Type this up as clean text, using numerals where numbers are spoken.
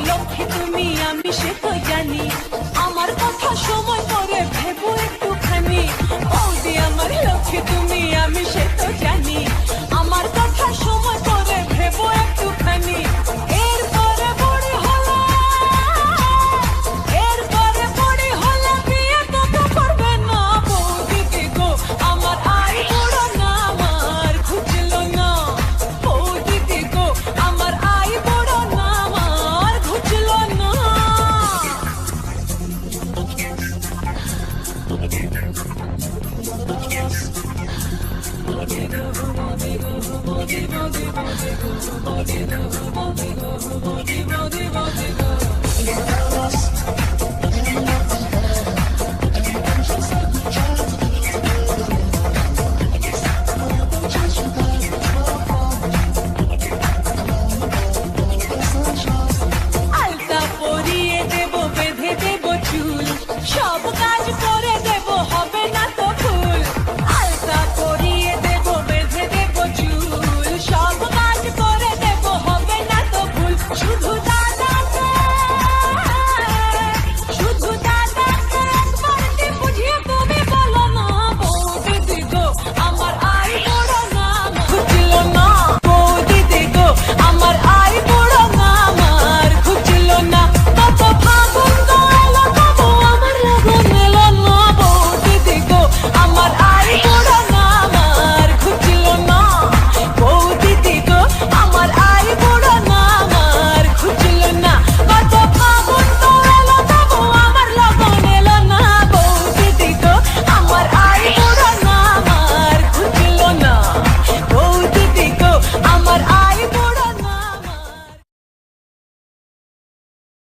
লক্ষ্মী তুমি আমি সে তো জানি, আমার কথা সময় করে ভেবো একটুখানি। বৌদি আমার লক্ষ্মী তুমি আমি সে তো জানি, আমার কথা সময় করে ভেবো একটুখানি। এরপরে বড়ি হলো, এরপরে বড়ি হলো বিয়ে তো করবে না। বৌদি গো আমার আই বড় না, আমার খুঁজলো না। বৌদি গো আমার আই বড় না, আমার খুঁজলো না। Yes.